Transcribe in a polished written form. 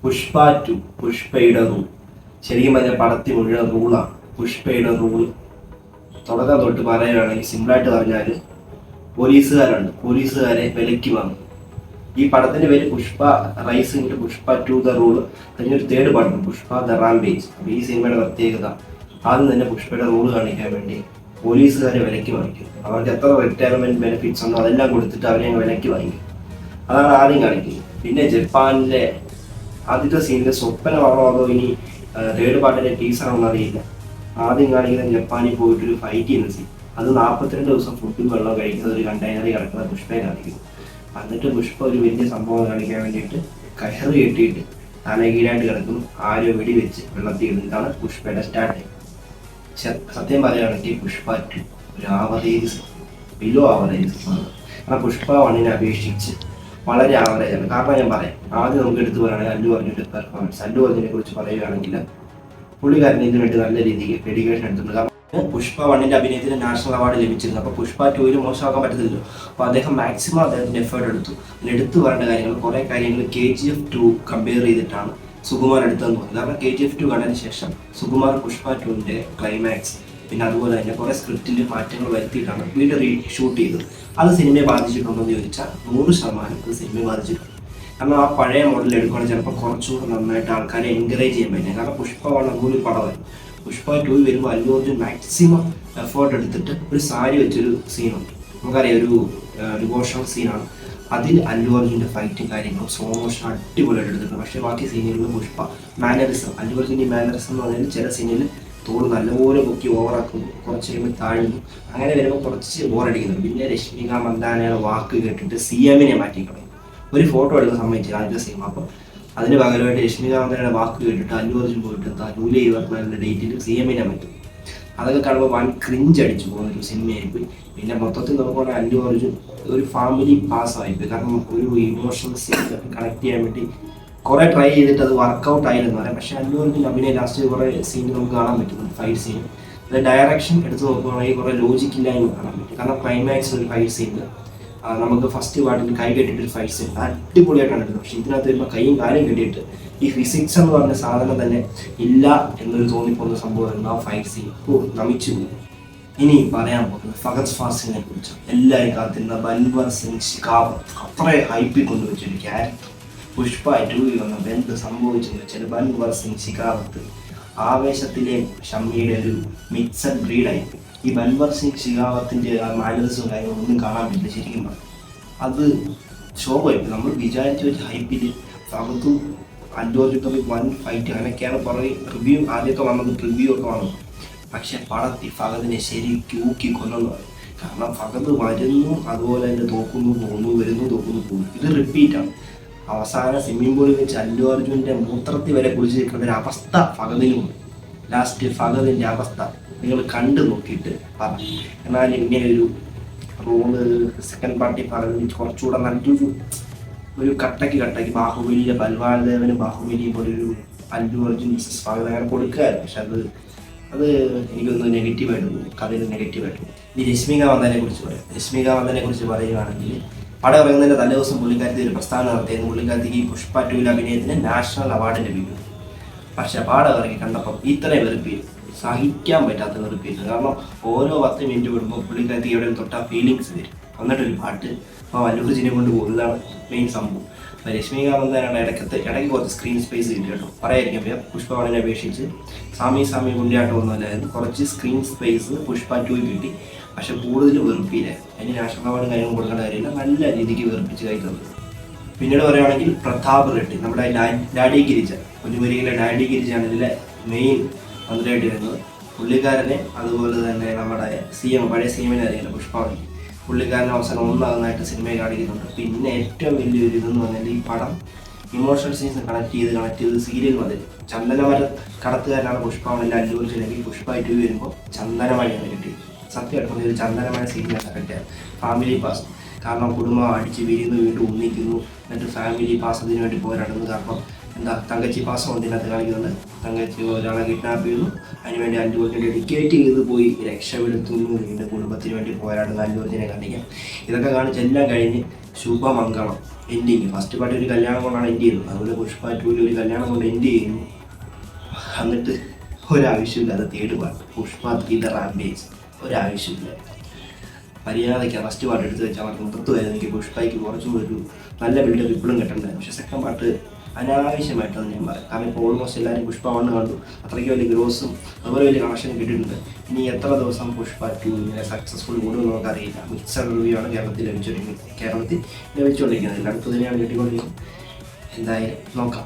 Pushpa to പുഷ്പയുടെ rule. ശരിക്കും പറഞ്ഞാൽ പടത്തിൽ മുഴുവൻ റൂളാണ്. പുഷ്പയുടെ റൂൾ തുടക്കം തൊട്ട് പറയുകയാണെങ്കിൽ സിമ്പിളായിട്ട് പറഞ്ഞാൽ പോലീസുകാരെ വിലയ്ക്ക് വാങ്ങും. ഈ പടത്തിന്റെ പേര് Pushpa rise into Pushpa two the rule. അതിനൊരു third part Pushpa the rampage. അപ്പോൾ ഈ സിനിമയുടെ പ്രത്യേകത ആദ്യം തന്നെ പുഷ്പയുടെ റൂൾ കാണിക്കാൻ വേണ്ടി പോലീസുകാരെ വിലയ്ക്ക് വാങ്ങിക്കും. അവർക്ക് എത്ര റിട്ടയർമെന്റ് ബെനിഫിറ്റ്സ് ഉണ്ടോ അതെല്ലാം കൊടുത്തിട്ട് അവരെ വിലയ്ക്ക് വാങ്ങിക്കും. അതാണ് ആദ്യം കാണിക്കുന്നത്. പിന്നെ ജപ്പാനിലെ ആദ്യത്തെ സീനിലെ സ്വപ്നമാണോ അതോ ഇനി തേർഡ് പാർട്ടിന്റെ ടീസറാണെന്ന് അറിയില്ല. ആദ്യം കാണിക്കുന്നത് ജപ്പാനിൽ പോയിട്ടൊരു ഫൈറ്റ് ചെയ്യുന്ന സീൻ. അത് 42 ദിവസം ഫുഡും വെള്ളം കഴിക്കുന്ന ഒരു കണ്ടെയ്നറിൽ കിടക്കുന്ന പുഷ്പയെ കാണിക്കുന്നു. എന്നിട്ട് പുഷ്പ ഒരു വലിയ സംഭവം കാണിക്കാൻ വേണ്ടിയിട്ട് കയറ് കെട്ടിയിട്ട് തലകീഴായിട്ട് കിടക്കുന്നു. ആരോ വെടി വെച്ച് വെള്ളത്തിൽ ഇടുന്നതാണ് പുഷ്പയുടെ സ്റ്റാർട്ടിങ്. സത്യം പറയുകയാണെങ്കിൽ പുഷ്പ 2 ഒരു ആവറേജ് ബിലോ ആവറേജ് ആണ്. കാരണം പുഷ്പ 1നെ അപേക്ഷിച്ച് വളരെ ആവറേജാണ്. കാരണം ഞാൻ പറയാം, ആദ്യം നമുക്ക് എടുത്തു പറയുകയാണെങ്കിൽ അല്ലു അർജുൻ്റെ പെർഫോമൻസ്. അല്ലു അർജുനെ കുറിച്ച് പറയുകയാണെങ്കിൽ പുള്ളിക്കാരന് ഇതിനു വേണ്ടി നല്ല രീതിക്ക് ഡെഡിക്കേഷൻ എടുത്തിട്ടുണ്ട്. കാരണം പുഷ്പ 1ന്റെ അഭിനയത്തിന് നാഷണൽ അവാർഡ് ലഭിച്ചിരുന്നു. അപ്പോൾ പുഷ്പ 2 മോശമാക്കാൻ പറ്റത്തില്ലല്ലോ. അപ്പോൾ അദ്ദേഹം മാക്സിമം അദ്ദേഹത്തിന്റെ എഫേർട്ട് എടുത്തു. എടുത്തു പറയേണ്ട കാര്യങ്ങൾ കുറേ കാര്യങ്ങൾ KGF 2 കമ്പയർ ചെയ്തിട്ടാണ് സുകുമാർ എടുത്തതെന്ന് തോന്നുന്നു. കാരണം KGF 2 കണ്ടതിന് ശേഷം സുകുമാർ പുഷ്പ 2ന്റെ ക്ലൈമാക്സ് പിന്നെ അതുപോലെ തന്നെ കുറേ സ്ക്രിപ്റ്റിൽ മാറ്റങ്ങൾ വരുത്തിയിട്ടാണ് വീണ്ടും ഷൂട്ട് ചെയ്തത്. അത് സിനിമയെ ബാധിച്ചിട്ടുണ്ടോ എന്ന് ചോദിച്ചാൽ 100% അത് സിനിമയെ ബാധിച്ചിട്ടുണ്ട്. കാരണം ആ പഴയ മോഡൽ എടുക്കുകയാണെങ്കിൽ ചിലപ്പോൾ കുറച്ചുകൂടെ നന്നായിട്ട് ആൾക്കാരെ എൻകറേജ് ചെയ്യാൻ പറ്റും. കാരണം പുഷ്പ 1 അതുപോലെ പടമായിരുന്നു. പുഷ്പ 2 വരുമ്പോൾ അല്ലു അർജുൻ മാക്സിമം എഫേർട്ട് എടുത്തിട്ട് ഒരു സാരി വെച്ചൊരു സീനുണ്ട്. നമുക്കറിയാം, ഒരു ഡിവോഷണൽ സീനാണ്. അതിൽ അല്ലു അർജുൻ്റെ ഫൈറ്റും കാര്യങ്ങളും സ്ലോ മോഷൻ അടിപൊളിയായിട്ട് എടുത്തിട്ടുണ്ട്. പക്ഷേ ബാക്കി സീനുകളിൽ പുഷ്പ മാനറിസം, അല്ലു അർജുൻ്റെ മാനറിസം എന്ന് പറഞ്ഞാൽ ചില സീനിൽ തോട് നല്ലപോലെ പൊക്കി ഓവറാക്കുന്നു, കുറച്ച് കഴിയുമ്പോൾ താഴ്ന്നു. അങ്ങനെ വരുമ്പോൾ കുറച്ച് ബോറടിക്കുന്നുണ്ട്. പിന്നെ രശ്മിക മന്ദാനയുടെ വാക്ക് കേട്ടിട്ട് CM മാറ്റിക്കളയും. ഒരു ഫോട്ടോ എടുക്കാൻ സമ്മതിച്ചില്ല ആദ്യത്തെ സിനിമ. അപ്പോൾ അതിന് പകരമായിട്ട് രശ്മിക മന്ദാനയുടെ വാക്ക് കേട്ടിട്ട് അല്ലു അർജുൻ പോയിട്ട് ജൂലൈ 24 ഡേറ്റിൽ CM മാറ്റും. അതൊക്കെ കാണുമ്പോൾ വൻ ക്രിഞ്ച് അടിച്ചു പോകുന്നൊരു സിനിമയായിപ്പോയി. പിന്നെ മൊത്തത്തിൽ നോക്കുകയാണെങ്കിൽ അല്ലു അർജുൻ ഒരു ഫാമിലി പാസ്സായിപ്പോയി. കാരണം ഒരു ഇമോഷണൽ സീൻ കണക്ട് ചെയ്യാൻ വേണ്ടി കുറേ ട്രൈ ചെയ്തിട്ട് അത് വർക്കൗട്ട് ആയില്ലെന്ന് പറയാം. പക്ഷേ അല്ലു അർജുൻ അഭിനയം ലാസ്റ്റ് കുറേ സീൻ നമുക്ക് കാണാൻ പറ്റും. ഫൈറ്റ് സീൻ അത് ഡയറക്ഷൻ എടുത്ത് നോക്കുകയാണെങ്കിൽ കുറേ ലോജിക്കില്ലായ്മ കാണാൻ പറ്റും. കാരണം ക്ലൈമാക്സ് ഒരു ഫൈറ്റ് സീനിൽ നമുക്ക് ഫസ്റ്റ് പാർട്ടിൽ കൈ കെട്ടിയിട്ട് ഫൈറ്റ് സീൻ അടിപൊളിയായിട്ടാണ് എടുത്തത്. പക്ഷേ ഇതിനകത്ത് വരുമ്പോൾ കൈയും കാലും കെട്ടിയിട്ട് ഈ ഫിസിക്സ് എന്ന് പറഞ്ഞ സാധനം തന്നെ ഇല്ല എന്നൊരു തോന്നിപ്പോകുന്ന സംഭവമായിരുന്നു ആ ഫൈറ്റ് സീൻ. ഇപ്പോൾ നമിച്ചു. ഇനി പറയാൻ പോകുന്നത് ഫഹദ് ഫാസിലിനെ കുറിച്ച്. എല്ലാവരും കാത്തിരുന്ന ബൽവർ സിംഗ് ശിഖാവത്ത് അത്ര ഹൈപ്പിൽ കൊണ്ടുവച്ചൊരു ക്യാരക്ടർ. പുഷ്പ 2 വന്നത് എന്ത് സംഭവിച്ചെന്ന് വെച്ചാൽ ബൽവർ സിംഗ് ശിഖാവത്ത് ആവേശത്തിലെയും ഷമ്മിയുടെ ഒരു മിക്സഡ് ബ്രീഡായി. ഈ ബൽവർ സിംഗ് ശിഖാവത്തിൻ്റെ ആ മാനറിസവും കാര്യങ്ങളും ഒന്നും കാണാൻ പറ്റില്ല. ശരിക്കും പറഞ്ഞു അത് ശോഭമായി. നമ്മൾ വിചാരിച്ചു വെച്ച ഹൈപ്പിൽ ഫഹദും അല്ലു അർജുൻ തമ്മിൽ വൻ ഫൈറ്റ് അങ്ങനെയൊക്കെയാണ് പറയും. റിവ്യൂ ആദ്യമൊക്കെ വന്നത്, പ്രിവ്യൂ ഒക്കെ വന്നത്. പക്ഷെ പടത്തിൽ ഫഹദിനെ ശരിക്കും ഊക്കി കൊല്ലുന്നു. കാരണം ഫഹദ് വരുന്നു, അതുപോലെ തന്നെ തോക്കുന്നു, പോകുന്നു, വരുന്നു, തോക്കുന്നു, പോകുന്നു. ഇത് റിപ്പീറ്റാണ്. അവസാന സ്വിമ്മിംഗ് പൂളിൽ വെച്ച് അല്ലു അർജുൻ്റെ മൂത്രത്തിൽ വരെ കുളിച്ച് നിൽക്കുന്ന ഒരു അവസ്ഥ ഫഹദിനുമുണ്ട്. ലാസ്റ്റ് ഫഹദിൻ്റെ അവസ്ഥ നിങ്ങൾ കണ്ടു നോക്കിയിട്ട് പറഞ്ഞു. എന്നാൽ ഇങ്ങനെ ഒരു റോള് സെക്കൻഡ് പാർട്ടി ഫഹദിന് കുറച്ചുകൂടെ നല്ലൊരു ഒരു കട്ടയ്ക്ക് ബാഹുബലിയിലെ ബൽവാൽദേവന് ബാഹുബലി പോലെ ഒരു അല്ലു അർജുൻ ഫഹദ് അങ്ങനെ കൊടുക്കുകയായിരുന്നു. പക്ഷെ അത് എനിക്കൊന്ന് നെഗറ്റീവായിട്ട് പോകും, കഥയിൽ നെഗറ്റീവായിട്ട് പോകും. ഇനി രശ്മിക മന്ദാനെ കുറിച്ച് പറയാം. രശ്മിക മന്ദാനെ കുറിച്ച് പറയുകയാണെങ്കിൽ പടം ഇറങ്ങുന്നതിൻ്റെ തലേദിവസം പുള്ളിക്കാരത്തി ഒരു പ്രസ്താവന നടത്തിയത് പുള്ളിക്കാരത്തിക്ക് ഈ പുഷ്പ 2 അഭിനയത്തിന് നാഷണൽ അവാർഡ് ലഭിക്കും. പക്ഷെ പടം ഇറങ്ങി കണ്ടപ്പം ഇത്രയും വെറുപ്പിയിരുന്നു, സഹിക്കാൻ പറ്റാത്ത വെറുപ്പിയിരുന്നു. കാരണം ഓരോ 10 മിനിറ്റ് വിടുമ്പോൾ പുള്ളിക്കാരത്തി എവിടെയും തൊട്ടാൽ ഫീലിങ്സ് വരും. എന്നിട്ടൊരു പാട്ട് അപ്പോൾ അല്ലു അർജുനെ കൊണ്ട് പോകുന്നതാണ് മെയിൻ സംഭവം. അപ്പോൾ രശ്മിക മന്ദാനാണ് ഇടയ്ക്ക് കുറച്ച് സ്ക്രീൻ സ്പേസ് കിട്ടി കേട്ടോ. പറയാതിരിക്കാൻ പുഷ്പ 1നെ അപേക്ഷിച്ച് സാമി മുണ്ടിയാട്ടം ഒന്നുമല്ലായിരുന്നു. കുറച്ച് സ്ക്രീൻ സ്പേസ് പുഷ്പ 2 കിട്ടി. പക്ഷെ കൂടുതൽ വെറുപ്പിയില്ല. അതിന് നാഷണൽ അവാർഡ് കാര്യങ്ങളും കൊടുക്കേണ്ട കാര്യമില്ല. നല്ല രീതിക്ക് വെറുപ്പിച്ച് കൈ തന്നു. പിന്നീട് പറയുകയാണെങ്കിൽ പ്രതാപ് റെഡ്ഡി, നമ്മുടെ ഡാഡി ഗിരിജ, പൊന്നുമരിയിലെ ഡാഡി ഗിരിജാണ് ഇതിലെ മെയിൻ മന്ത്രിയായിട്ട് വരുന്നത്. പുള്ളിക്കാരനെ അതുപോലെ തന്നെ നമ്മുടെ CM പഴയ CM അറിയില്ല പുഷ്പ 1, പുള്ളിക്കാരനെ അവസാനം ഒന്നാകുന്നതായിട്ട് സിനിമയെ കാണിക്കുന്നുണ്ട്. പിന്നെ ഏറ്റവും വലിയൊരു ഇതെന്ന് പറഞ്ഞാൽ ഈ പടം ഇമോഷണൽ സീൻസ് കണക്ട് ചെയ്ത് സീരിയൽ മതി. ചന്ദനമര കടത്തുകാരനാണ് പുഷ്പ 1 അല്ലു അർജുനെങ്കിൽ പുഷ്പ 2 വരുമ്പോൾ ചന്ദനമഴയാണ് കിട്ടിയത്. സത്യമായിട്ട് ഒരു ചന്ദനമഴ സീരിയലാണ് കിട്ടിയത്. ഫാമിലി പാസ്, കാരണം കുടുംബം അടിച്ച് വീഴുന്നു, വീണ്ടും ഒന്നിക്കുന്നു, എന്നിട്ട് ഫാമിലി പാസ് അതിനു വേണ്ടി പോരാടുന്നു. കാരണം എന്താ തങ്കച്ചി പാസം കൊണ്ട് ഇതിനകത്ത് കാണിക്കുന്നുണ്ട്. തങ്കച്ചി ഒരാളെ കിഡ്നാപ്പ് ചെയ്യുന്നു, അതിനുവേണ്ടി അല്ലു അർജുൻ ഡെഡിക്കേറ്റ് ചെയ്ത് പോയി രക്ഷപ്പെടുത്തുന്നു, വീണ്ടും കുടുംബത്തിന് വേണ്ടി പോരാടുന്ന അല്ലു അർജുനെ കാണിക്കാം. ഇതൊക്കെ കാണിച്ച് എല്ലാം കഴിഞ്ഞ് ശുഭമംഗളം എൻഡിങ്. ഫസ്റ്റ് പാർട്ട് ഒരു കല്യാണം കൊണ്ടാണ് എൻഡ് ചെയ്യുന്നത്, അതുപോലെ പുഷ്പ 2 ഒരു കല്യാണം കൊണ്ട് എൻഡ് ചെയ്യുന്നു. എന്നിട്ട് ഒരാവശ്യമില്ലാതെ third part Pushpa 3 the rampage, ഒരാവശ്യമില്ല. മര്യാദയ്ക്ക് ഫസ്റ്റ് പാർട്ട് എടുത്ത് വെച്ചാൽ അവർക്ക് നിർത്തുമായിരുന്നു. എനിക്ക് പുഷ്പയ്ക്ക് കുറച്ചും ഒരു നല്ല ബിൽഡപ്പ് ഇപ്പോഴും കിട്ടണ്ടായിരുന്നു. പക്ഷേ സെക്കൻഡ് പാർട്ട് അനാവശ്യമായിട്ടെന്ന് ഞാൻ പറയും. കാരണം ഇപ്പോൾ ഓൾമോസ്റ്റ് എല്ലാവരും പുഷ്പ 1 കണ്ടു, അത്രയ്ക്ക് വലിയ ഗ്രോസും അതുപോലെ വലിയ കണക്ഷനും കിട്ടിയിട്ടുണ്ട്. ഇനി എത്ര ദിവസം പുഷ്പ 2 ഇങ്ങനെ സക്സസ്ഫുൾ കൂടുമെന്ന് നമുക്കറിയില്ല. മിക്സഡ് റിവ്യൂ ആണ് കേരളത്തിൽ ലഭിച്ചുകൊണ്ടിരിക്കുന്നത്. അടുത്ത് തന്നെയാണ് കിട്ടിക്കൊണ്ടിരിക്കുന്നത്. എന്തായാലും നോക്കാം.